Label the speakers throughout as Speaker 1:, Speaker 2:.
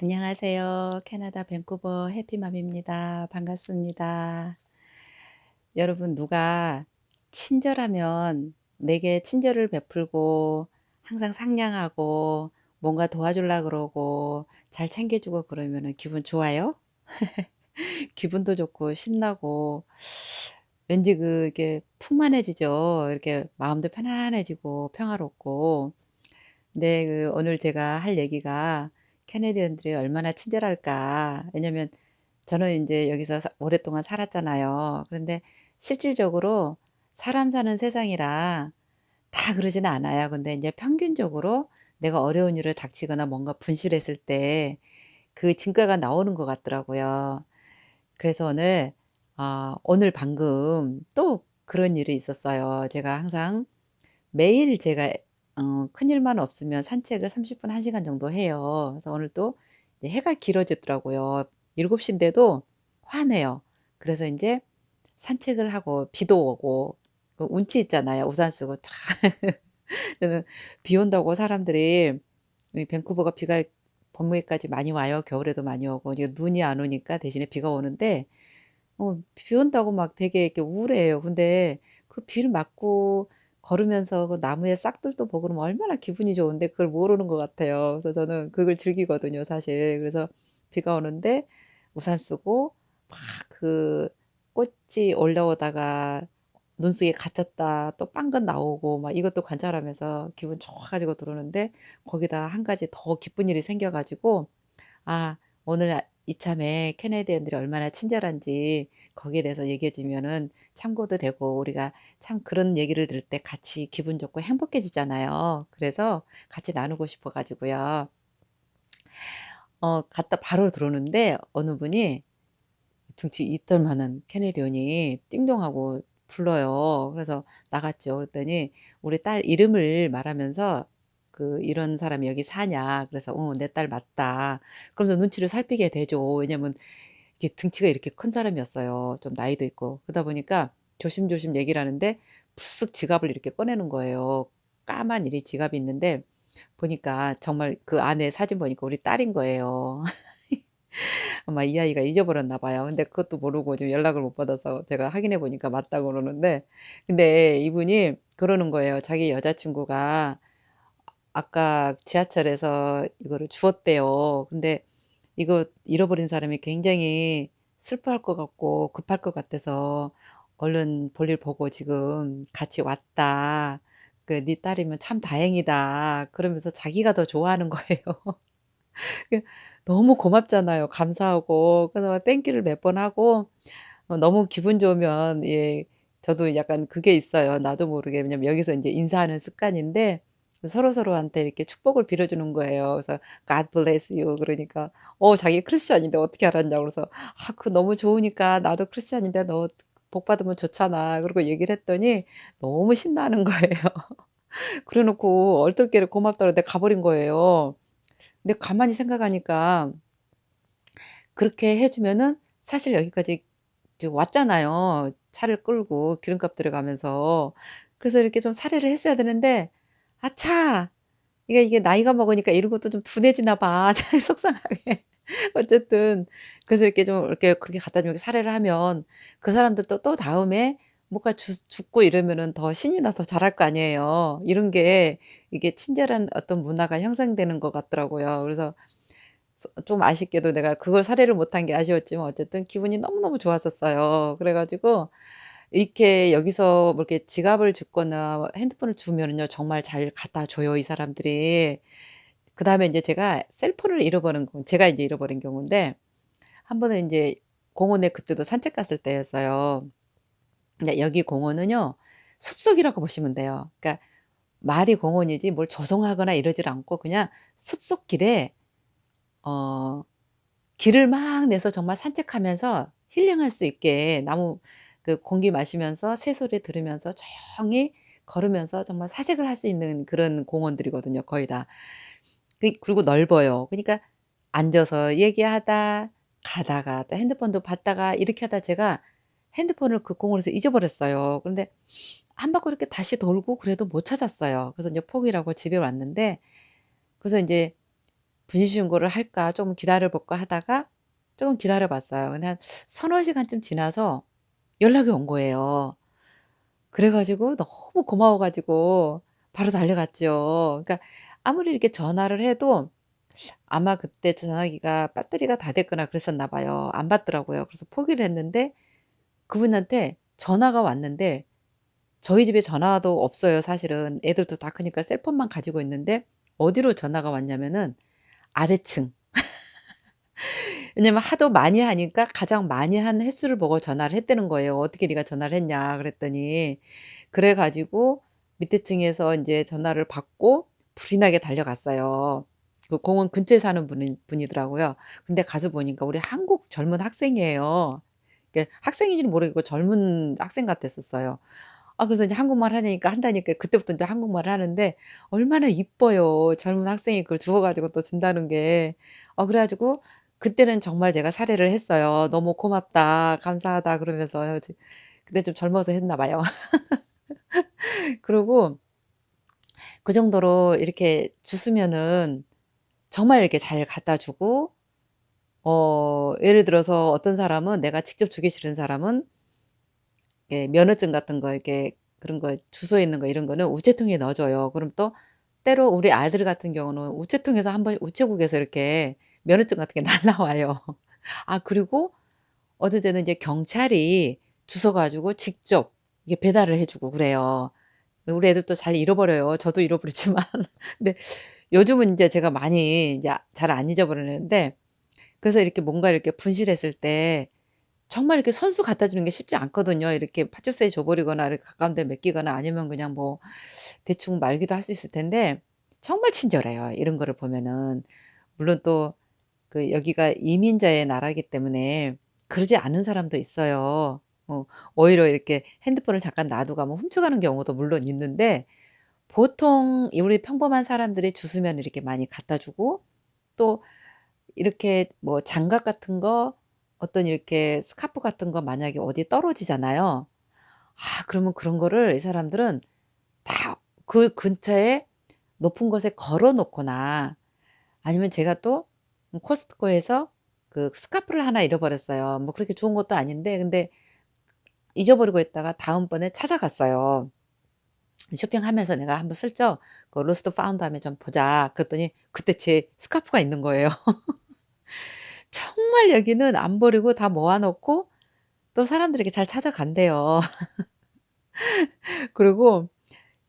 Speaker 1: 안녕하세요. 캐나다 밴쿠버 해피맘입니다. 반갑습니다. 여러분 누가 친절하면 내게 친절을 베풀고 항상 상냥하고 뭔가 도와주려 그러고 잘 챙겨 주고 그러면은 기분 좋아요? 기분도 좋고 신나고 왠지 그게 풍만해지죠. 이렇게 마음도 편안해지고 평화롭고. 네. 오늘 제가 할 얘기가 '캐네디언들이 얼마나 친절할까.' 왜냐면 저는 인제 여기서 오랫동안 살았잖아요. 그런데 실질적으로 사람 사는 세상이라 다 그러지는 않아요. 근데 인제 평균적으로 내가 어려운 일을 닥치거나 뭔가 분실했을 때 그 진가가 나오는 것 같더라고요. 그래서 오늘 방금 또 그런 일이 있었어요. 제가 항상 매일 제가 큰일만 없으면 산책을 30 분, 1 시간 정도 해요. 그래서 오늘 또 이제 해가 길어졌더라고요. 7 시인데도 환해요. 그래서 인제 산책을 하고 비도 오고 운치 있잖아요. 우산 쓰고 참 저는 비 온다고 사람들이 이 밴쿠버가 비가 범위까지 많이 와요. 겨울에도 많이 오고 이게 눈이 안 오니까 대신에 비가 오는데 비 온다고 막 되게 이렇게 우울해해요. 근데 그 비를 맞고 걸으면서 그 나무에 싹들도 보고 그러면 얼마나 기분이 좋은데 그걸 모르는 것 같아요. 그래서 저는 그걸 즐기거든요 사실. 그래서 비가 오는데 우산 쓰고 막 그 꽃이 올라오다가 눈 속에 갇혔다 또 빵긋 나오고 막 이것도 관찰하면서 기분 좋아 가지고 들어오는데 거기다 한 가지 더 기쁜 일이 생겨 가지고 오늘 이참에 캐네디언들이 얼마나 친절한지 거기에 대해서 얘기해 주면은 참고도 되고 우리가 참 그런 얘기를 들을 때 같이 기분 좋고 행복해지잖아요. 그래서 같이 나누고 싶어 가지고요. 갔다 바로 들어오는데 어느 분이 등치 이틀만한 캐네디언이 띵동하고 불러요. 그래서 나갔죠. 그랬더니 우리 딸 이름을 말하면서 "이런 사람이 여기 사냐?" 그래서 "어 내 딸 맞다." 그러면서 눈치를 살피게 되죠. 왜냐면 이게 등치가 이렇게 큰 사람이었어요. 좀 나이도 있고. 그러다 보니까 조심조심 얘기를 하는데 불쑥 지갑을 이렇게 꺼내는 거예요. 까만 이리 지갑이 있는데 보니까 정말 그 안에 사진 보니까 우리 딸인 거예요. 아마 이 아이가 잊어버렸나 봐요. 근데 그것도 모르고 지금 연락을 못 받아서 제가 확인해 보니까 맞다고 그러는데 근데 이분이 그러는 거예요. 자기 여자친구가 아까 지하철에서 이거를 주웠대요. 근데 이거 잃어버린 사람이 굉장히 슬퍼할 것 같고 급할 것 같아서 "얼른 볼일 보고 지금 같이 왔다. 네 딸이면 참 다행이다." 그러면서 자기가 더 좋아하는 거예요. 그 너무 고맙잖아요. 감사하고. 그래서 막 땡큐를 몇 번 하고 너무 기분 좋으면 예 저도 약간 그게 있어요. 나도 모르게. 왜냐면 여기서 인제 인사하는 습관인데 서로서로한테 이렇게 축복을 빌어 주는 거예요. 그래서 "God bless you." 그러니까 자기 크리스찬인데 어떻게 알았냐고 그래서 그거 너무 좋으니까 나도 크리스찬인데 너 복 받으면 좋잖아." 그러고 얘기를 했더니 너무 신나는 거예요. 그래 놓고 얼떨결에 고맙다고 그러는데 가 버린 거예요. 근데 가만히 생각하니까 그렇게 해 주면은 사실 여기까지 이제 왔잖아요. 차를 끌고 기름값 들어가면서. 그래서 이렇게 좀 살해를 했어야 되는데 아차. 이게 나이가 먹으니까 이런 것도 좀 둔해지나 봐. 참 속상하게. 어쨌든 그래서 이렇게 좀 이렇게 그렇게 갖다 주면 살해를 하면 그 사람들도 또 다음에 뭔가 죽고 이러면은 더 신이 나서 잘할 거 아니에요. 이런 게 이게 친절한 어떤 문화가 형성되는 것 같더라고요. 그래서 좀 아쉽게도 내가 그걸 살해를 못한 게 아쉬웠지만 어쨌든 기분이 너무너무 좋았었어요. 그래 가지고 이렇게 여기서 뭐 이렇게 지갑을 줍거나 핸드폰을 주면은요 정말 잘 갖다 줘요 이 사람들이. 그다음에 인제 제가 셀폰을 잃어버린 제가 인제 잃어버린 경우인데 한 번은 인제 공원에 그때도 산책 갔을 때였어요. 근데 여기 공원은요 숲속이라고 보시면 돼요. 그러니까 말이 공원이지 뭘 조성하거나 이러질 않고 그냥 숲속길에 어 길을 막 내서 정말 산책하면서 힐링할 수 있게 나무 공기 마시면서 새소리 들으면서 조용히 걸으면서 정말 사색을 할 수 있는 그런 공원들이거든요 거의 다. 그리고 넓어요. 그니까 앉아서 얘기하다 가다가 또 핸드폰도 봤다가 이렇게 하다 제가 핸드폰을 그 공원에서 잊어버렸어요. 그런데 한 바퀴 이렇게 다시 돌고 그래도 못 찾았어요. 그래서 인제 포기를 하고 집에 왔는데 그래서 인제 군신신고를 할까 좀 기다려 볼까 하다가 조금 기다려 봤어요. 근데 한 서너 시간쯤 지나서 연락이 온 거예요. 그래 가지고 너무 고마워 가지고 바로 달려갔죠. 그러니까 아무리 이렇게 전화를 해도 아마 그때 전화기가 배터리가 다 됐거나 그랬었나 봐요. 안 받더라고요. 그래서 포기를 했는데 그분한테 전화가 왔는데 저희 집에 전화도 없어요 사실은. 애들도 다 크니까 셀폰만 가지고 있는데 어디로 전화가 왔냐면은 아래층. 왜냐면 하도 많이 하니까 가장 많이 한 횟수를 보고 전화를 했다는 거예요. "어떻게 네가 전화를 했냐." 그랬더니 그래 가지고 밑에 층에서 인제 전화를 받고 불이 나게 달려갔어요. 그 공원 근처에 사는 분이더라고요. 근데 가서 보니까 우리 한국 젊은 학생이에요. 이게 학생인지는 모르겠고 젊은 학생 같았었어요. 그래서 이제 한국말 하니까 한다니까 그때부터 인제 한국말을 하는데 얼마나 이뻐요. 젊은 학생이 그걸 주워 가지고 또 준다는 게. 그래 가지고 그때는 정말 제가 살해를 했어요. "너무 고맙다. 감사하다." 그러면서 그때 좀 젊어서 했나 봐요. 그러고 그 정도로 이렇게 주시면은 정말 이렇게 잘 갖다 주고 예를 들어서 어떤 사람은 내가 직접 주기 싫은 사람은 면허증 같은 거 이렇게 그런 거 주소에 있는 거 이런 거는 우체통에 넣어 줘요. 그럼 또 때로 우리 아들 같은 경우는 우체통에서 한번 우체국에서 이렇게 면허증 같은 게 날라와요. 그리고 어떨 때는 이제 경찰이 주워 가지고 직접 이게 배달을 해 주고 그래요. 우리 애들도 잘 잃어버려요. 저도 잃어버리지만. 근데 요즘은 인제 제가 많이 이제 잘 안 잊어버리는데 그래서 이렇게 뭔가 이렇게 분실했을 때 정말 이렇게 손수 갖다 주는 게 쉽지 않거든요. 이렇게 파출소에 줘 버리거나 이렇게 가까운 데 맡기거나 아니면 그냥 뭐 대충 말기도 할 수 있을 텐데 정말 친절해요, 이런 거를 보면은. 물론 또 여기가 이민자의 나라이기 때문에 그러지 않은 사람도 있어요. 오히려 이렇게 핸드폰을 잠깐 놔두고 가면 훔쳐가는 경우도 물론 있는데 보통 이 우리 평범한 사람들이 주스면 이렇게 많이 갖다 주고 또 이렇게 뭐 장갑 같은 거 어떤 이렇게 스카프 같은 거 만약에 어디에 떨어지잖아요. 그러면 그런 거를 이 사람들은 다 그 근처에 높은 곳에 걸어 놓거나 아니면 제가 또 코스트코에서 그 스카프를 하나 잃어버렸어요. 뭐 그렇게 좋은 것도 아닌데 근데 잊어버리고 있다가 다음번에 찾아갔어요. 쇼핑하면서 내가 한번 슬쩍 그 로스트 파운드 하면 좀 보자. 그랬더니 그때 제 스카프가 있는 거예요. 정말 여기는 안 버리고 다 모아 놓고 또 사람들에게 잘 찾아간대요. 그리고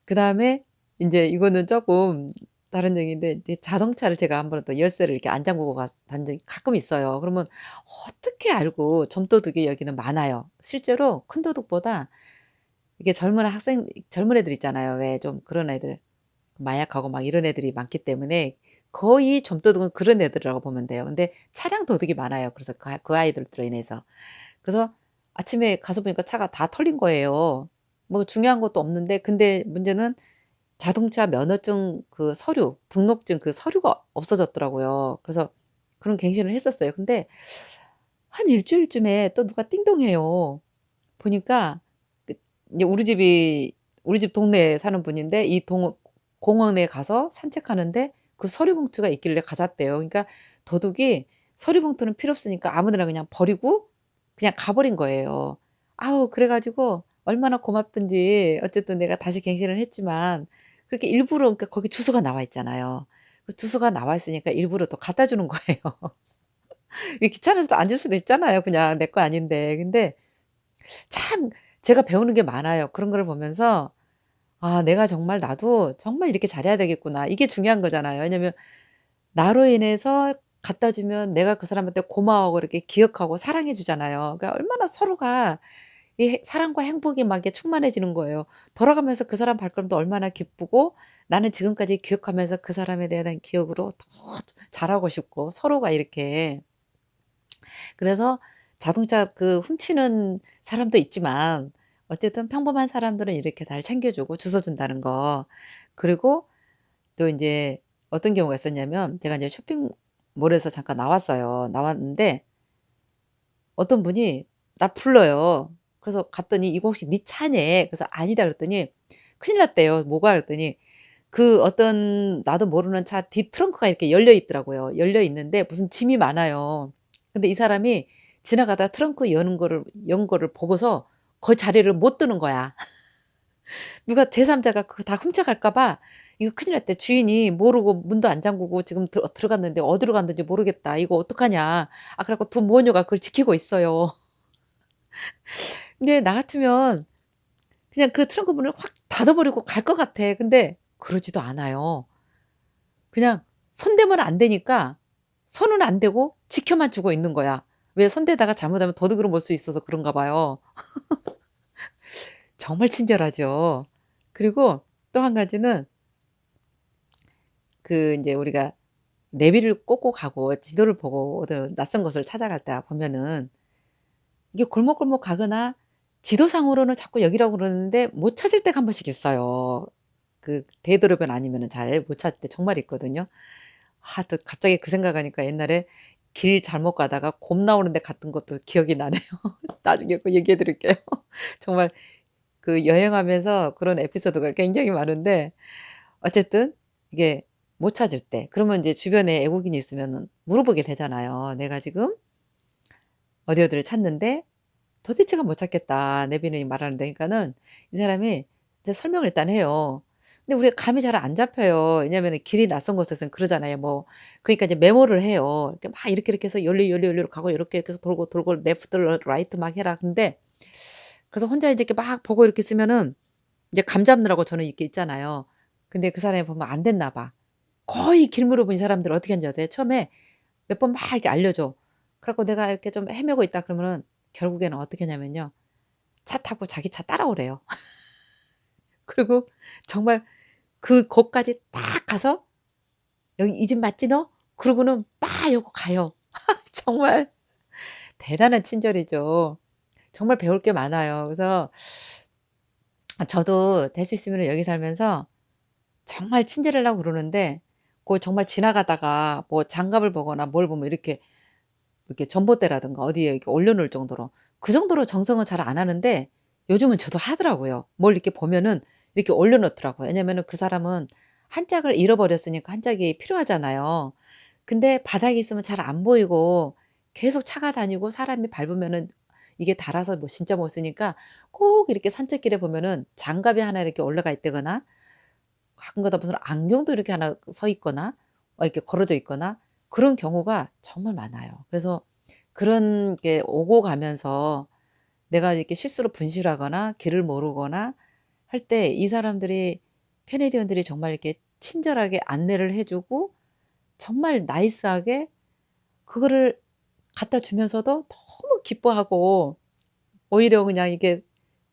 Speaker 1: 그다음에 인제 이거는 쪼끔 다른 얘기인데 이제 자동차를 제가 한번 또 열쇠를 이렇게 안 잠그고 간 적이 가끔 있어요. 그러면 어떻게 알고 점도둑이 여기는 많아요. 실제로 큰 도둑보다 이게 젊은 애들 있잖아요. 왜 좀 그런 애들 마약하고 막 이런 애들이 많기 때문에 거의 점도둑은 그런 애들이라고 보면 돼요. 근데 차량 도둑이 많아요. 그래서 그 아이들로 인해서. 그래서 아침에 가서 보니까 차가 다 털린 거예요. 뭐 중요한 것도 없는데 근데 문제는 자동차 면허증 그 서류, 등록증 그 서류가 없어졌더라고요. 그래서 그런 갱신을 했었어요. 근데 한 일 주일쯤에 또 누가 띵동해요. 보니까 그 이제 우리 집 동네에 사는 분인데 이 공원에 가서 산책하는데 그 서류 봉투가 있길래 가져왔대요. 그러니까 도둑이 서류 봉투는 필요 없으니까 아무 데나 그냥 버리고 그냥 가 버린 거예요. 그래 가지고 얼마나 고맙든지 어쨌든 내가 다시 갱신을 했지만 그렇게 일부러 그러니까 거기 주소가 나와 있잖아요. 그 주소가 나와 있으니까 일부러 또 갖다 주는 거예요. 이 귀찮아서 안 줄 수도 있잖아요, 그냥 내 거 아닌데. 근데 참 제가 배우는 게 많아요. 그런 거를 보면서 '내가 정말 나도 정말 이렇게 잘해야 되겠구나.' 이게 중요한 거잖아요. 왜냐면 나로 인해서 갖다 주면 내가 그 사람한테 고마워하고 이렇게 기억하고 사랑해 주잖아요. 그러니까 얼마나 서로가 이 사랑과 행복이 막 이렇게 충만해지는 거예요. 돌아가면서 그 사람 발걸음도 얼마나 기쁘고 나는 지금까지 기억하면서 그 사람에 대한 기억으로 더 잘하고 싶고 서로가 이렇게 그래서 자동차 훔치는 사람도 있지만 어쨌든 평범한 사람들은 이렇게 날 챙겨 주고 주워 준다는 거. 그리고 또 인제 어떤 경우가 있었냐면 제가 인제 쇼핑몰에서 잠깐 나왔어요. 나왔는데 어떤 분이 날 불러요. 그래서 갔더니 "이거 혹시 네 차냐?" 그래서 "아니다." 그랬더니 큰일 났대요. 뭐가 그랬더니 그 어떤 나도 모르는 차 뒷 트렁크가 이렇게 열려 있더라고요. 열려 있는데 무슨 짐이 많아요. 근데 이 사람이 지나가다 트렁크 연 거를 보고서 그 자리를 못 드는 거야. 누가 제3 자가 그거 다 훔쳐갈까 봐 "이거 큰일 났다. 주인이 모르고 문도 안 잠그고 지금 들어갔는데 어디로 갔는지 모르겠다. 이거 어떡하냐." 그래 갖고 두 모녀가 그걸 지키고 있어요. 근데 나 같으면 그냥 그 트렁크 문을 확 닫아 버리고 갈 것 같아. 근데 그러지도 않아요. 그냥 손대면 안 되니까 손은 안 대고 지켜만 주고 있는 거야. 왜 손대다가 잘못하면 도둑으로 몰 수 있어서 그런가 봐요. 정말 친절하죠. 그리고 또 한 가지는 그 인제 우리가 내비를 꽂고 가고 지도를 보고 어느 낯선 곳을 찾아갈 때 보면은 이게 골목골목 가거나 지도상으로는 자꾸 여기라고 그러는데 못 찾을 때가 한 번씩 있어요. 그 되도록은 아니면은 잘 못 찾을 때 정말 있거든요. 또 갑자기 그 생각하니까 옛날에 길 잘못 가다가 곰 나오는 데 갔던 것도 기억이 나네요. 나중에 그 얘기해 드릴게요. 정말 그 여행하면서 그런 에피소드가 굉장히 많은데 어쨌든 이게 못 찾을 때 그러면 인제 주변에 외국인이 있으면은 물어보게 되잖아요. "내가 지금 어디 어디를 찾는데 도대체가 못 찾겠다. 내비는 말하는데." 그러니까는 이 사람이 이제 설명을 일단 해요. 근데 우리가 감이 잘 안 잡혀요. 왜냐하면은 길이 낯선 곳에서는 그러잖아요. 뭐 그러니까 이제 메모를 해요. 이렇게 막 이렇게 해서 여기로 가고 요렇게 해서 돌고 레프트 라이트 막 해라. 근데 그래서 혼자 이제 이렇게 막 보고 이렇게 있으면은 이제 감 잡느라고 저는 이렇게 있잖아요. 근데 그 사람이 보면 안 됐나 봐. 거의 길 물어본 이 사람들은 어떻게 하는지 아세요? 처음에 몇 번 막 이렇게 알려줘. 그래 갖고 내가 이렇게 좀 헤매고 있다 그러면은 결국에는 어떻게 하냐면요. 차 타고 자기 차 따라오래요. 그리고 정말 그 곳까지 딱 가서 "여기 이 집 맞지 너?" 그러고는 막 이러고 가요. 정말 대단한 친절이죠. 정말 배울 게 많아요. 그래서 저도 될 수 있으면은 여기 살면서 정말 친절하려고 그러는데 정말 지나가다가 뭐 장갑을 보거나 뭘 보면 이렇게 전봇대라든가 어디에 이렇게 올려 놓을 정도로 그 정도로 정성은 잘 안 하는데 요즘은 저도 하더라고요. 뭘 이렇게 보면은 이렇게 올려 놓더라고요. 왜냐면은 그 사람은 한 짝을 잃어버렸으니까 한 짝이 필요하잖아요. 근데 바닥에 있으면 잘 안 보이고 계속 차가 다니고 사람이 밟으면은 이게 닳아서 뭐 진짜 못 쓰니까 꼭 이렇게 산책길에 보면은 장갑이 하나 이렇게 올라가 있다거나 가끔가다 무슨 안경도 이렇게 하나 서 있거나 이렇게 걸어져 있거나 그런 경우가 정말 많아요. 그래서 그런 게 오고 가면서 내가 이렇게 실수로 분실하거나 길을 모르거나 할 때 이 사람들이 캐네디언들이 정말 이렇게 친절하게 안내를 해 주고 정말 나이스하게 그거를 갖다 주면서도 너무 기뻐하고 오히려 그냥 이게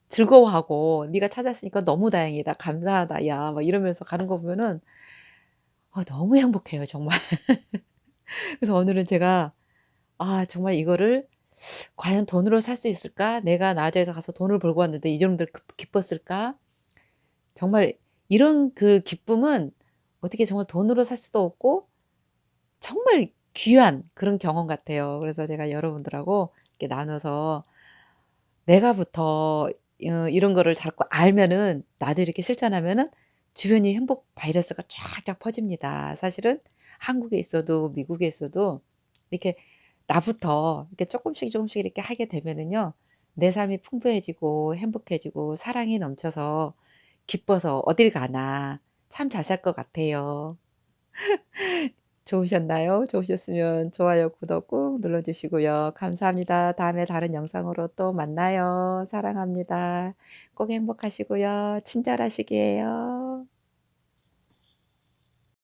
Speaker 1: 즐거워하고 "네가 찾았으니까 너무 다행이다. 감사하다 야." 막 이러면서 가는 거 보면은 너무 행복해요 정말. 그래서 오늘은 제가 정말 이거를 '과연 돈으로 살 수 있을까? 내가 나주에서 가서 돈을 벌고 왔는데 이 정도로 기뻤을까?' 정말 이런 그 기쁨은 어떻게 정말 돈으로 살 수도 없고 정말 귀한 그런 경험 같아요. 그래서 제가 여러분들하고 이렇게 나눠서 내가부터 이런 거를 자꾸 알면은 나도 이렇게 실천하면은 주변이 행복 바이러스가 쫙쫙 퍼집니다. 사실은 한국에 있어도 미국에 있어도 이렇게 나부터 이렇게 쪼끔씩 쪼끔씩 이렇게 하게 되면은요. 내 삶이 풍부해지고 행복해지고 사랑이 넘쳐서 기뻐서 어딜 가나 참 잘 살 것 같아요. 좋으셨나요? 좋으셨으면 좋아요, 구독 꾹 눌러 주시고요. 감사합니다. 다음에 다른 영상으로 또 만나요. 사랑합니다. 꼭 행복하시고요. 친절하시기예요.